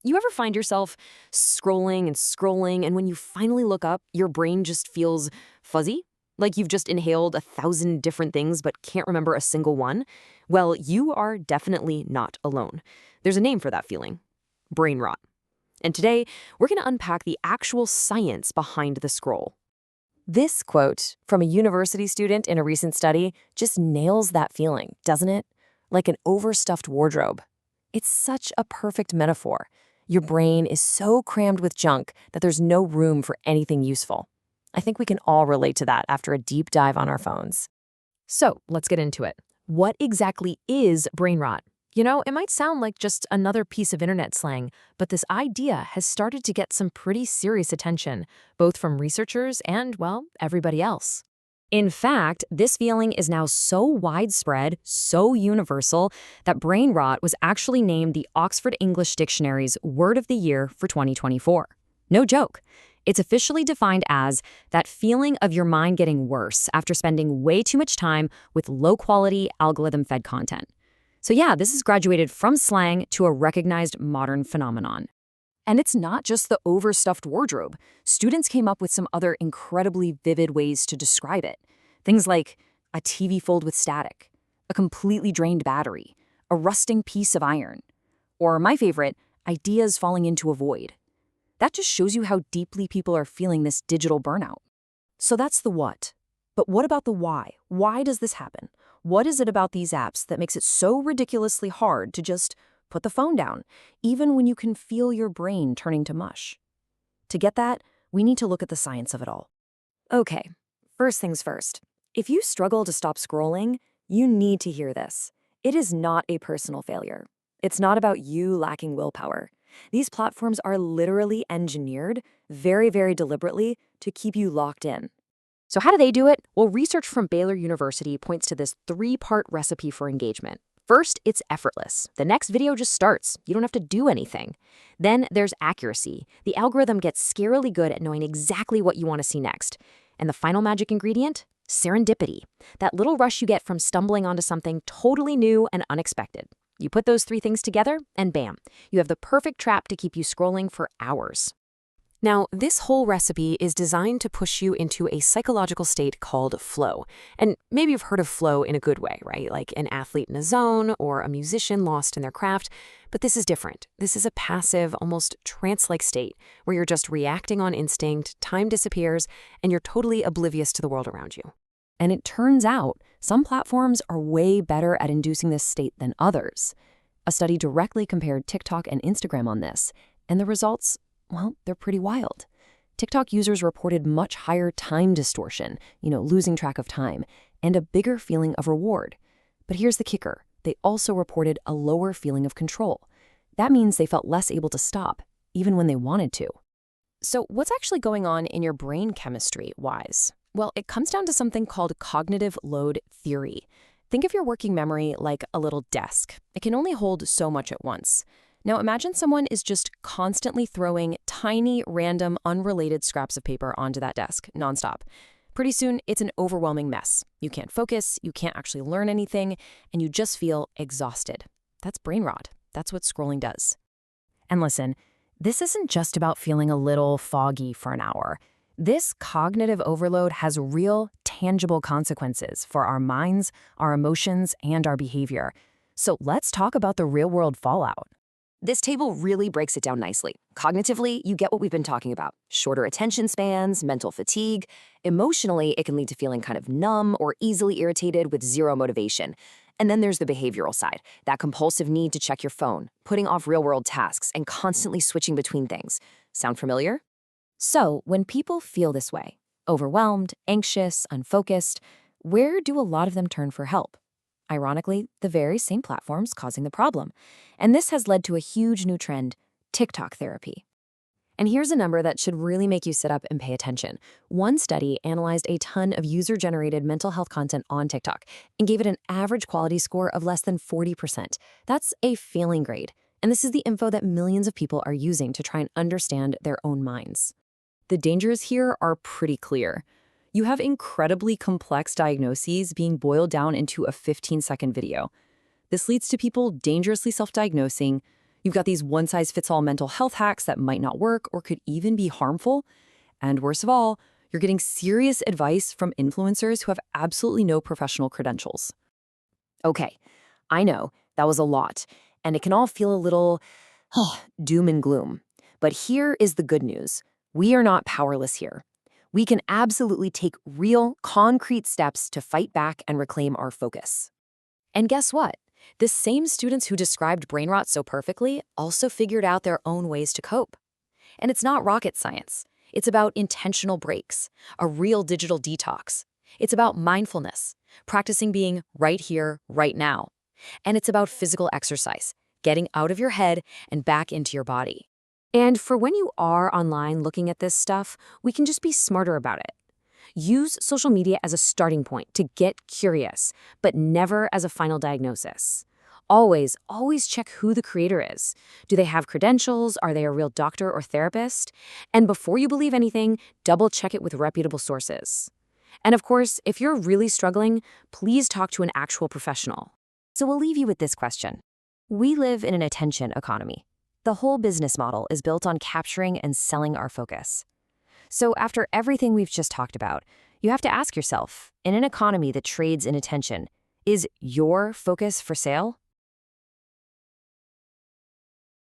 You ever find yourself scrolling and scrolling, and when you finally look up, your brain just feels fuzzy? Like you've just inhaled 1,000 different things but can't remember a single one? Well, you are definitely not alone. There's a name for that feeling: brain rot. And today, we're going to unpack the actual science behind the scroll. This quote from a university student in a recent study just nails that feeling, doesn't it? Like an overstuffed wardrobe. It's such a perfect metaphor. Your brain is so crammed with junk that there's no room for anything useful. I think we can all relate to that after a deep dive on our phones. So let's get into it. What exactly is brain rot? You know, it might sound like just another piece of internet slang, but this idea has started to get some pretty serious attention, both from researchers and, well, everybody else. In fact, this feeling is now so widespread, so universal, that brain rot was actually named the Oxford English Dictionary's Word of the Year for 2024. No joke. It's officially defined as that feeling of your mind getting worse after spending way too much time with low-quality, algorithm-fed content. So yeah, this has graduated from slang to a recognized modern phenomenon. And it's not just the overstuffed wardrobe. Students came up with some other incredibly vivid ways to describe it. Things like a TV filled with static, a completely drained battery, a rusting piece of iron, or my favorite, ideas falling into a void. That just shows you how deeply people are feeling this digital burnout. So that's the what. But what about the why? Why does this happen? What is it about these apps that makes it so ridiculously hard to just put the phone down, even when you can feel your brain turning to mush? To get that, we need to look at the science of it all. Okay, first things first. If you struggle to stop scrolling, you need to hear this. It is not a personal failure. It's not about you lacking willpower. These platforms are literally engineered, very, very deliberately, to keep you locked in. So how do they do it? Well, research from Baylor University points to this 3-part recipe for engagement. First, it's effortless. The next video just starts. You don't have to do anything. Then there's accuracy. The algorithm gets scarily good at knowing exactly what you want to see next. And the final magic ingredient? Serendipity. That little rush you get from stumbling onto something totally new and unexpected. You put those 3 things together, and bam, you have the perfect trap to keep you scrolling for hours. Now, this whole recipe is designed to push you into a psychological state called flow. And maybe you've heard of flow in a good way, right? Like an athlete in a zone or a musician lost in their craft. But this is different. This is a passive, almost trance-like state where you're just reacting on instinct, time disappears, and you're totally oblivious to the world around you. And it turns out some platforms are way better at inducing this state than others. A study directly compared TikTok and Instagram on this, and the results, well, they're pretty wild. TikTok users reported much higher time distortion, losing track of time, and a bigger feeling of reward. But here's the kicker. They also reported a lower feeling of control. That means they felt less able to stop, even when they wanted to. So what's actually going on in your brain chemistry-wise? Well, it comes down to something called cognitive load theory. Think of your working memory like a little desk. It can only hold so much at once. Now imagine someone is just constantly throwing tiny, random, unrelated scraps of paper onto that desk, nonstop. Pretty soon, it's an overwhelming mess. You can't focus, you can't actually learn anything, and you just feel exhausted. That's brain rot. That's what scrolling does. And listen, this isn't just about feeling a little foggy for an hour. This cognitive overload has real, tangible consequences for our minds, our emotions, and our behavior. So let's talk about the real-world fallout. This table really breaks it down nicely. Cognitively, you get what we've been talking about. Shorter attention spans, mental fatigue. Emotionally, it can lead to feeling kind of numb or easily irritated with zero motivation. And then there's the behavioral side, that compulsive need to check your phone, putting off real-world tasks, and constantly switching between things. Sound familiar? So, when people feel this way, overwhelmed, anxious, unfocused, where do a lot of them turn for help? Ironically, the very same platforms causing the problem. And this has led to a huge new trend, TikTok therapy. And here's a number that should really make you sit up and pay attention. One study analyzed a ton of user-generated mental health content on TikTok and gave it an average quality score of less than 40%. That's a failing grade. And this is the info that millions of people are using to try and understand their own minds. The dangers here are pretty clear. You have incredibly complex diagnoses being boiled down into a 15-second video. This leads to people dangerously self-diagnosing, You've got these one-size-fits-all mental health hacks that might not work or could even be harmful. And worst of all, you're getting serious advice from influencers who have absolutely no professional credentials. Okay, I know that was a lot, and it can all feel a little doom and gloom. But here is the good news. We are not powerless here. We can absolutely take real, concrete steps to fight back and reclaim our focus. And guess what? The same students who described brain rot so perfectly also figured out their own ways to cope. And it's not rocket science. It's about intentional breaks, a real digital detox. It's about mindfulness, practicing being right here, right now. And it's about physical exercise, getting out of your head and back into your body. And for when you are online looking at this stuff, we can just be smarter about it. Use social media as a starting point to get curious, but never as a final diagnosis. Always, always check who the creator is. Do they have credentials? Are they a real doctor or therapist? And before you believe anything, double check it with reputable sources. And of course, if you're really struggling, please talk to an actual professional. So we'll leave you with this question. We live in an attention economy. The whole business model is built on capturing and selling our focus. So after everything we've just talked about, you have to ask yourself, in an economy that trades in attention, is your focus for sale?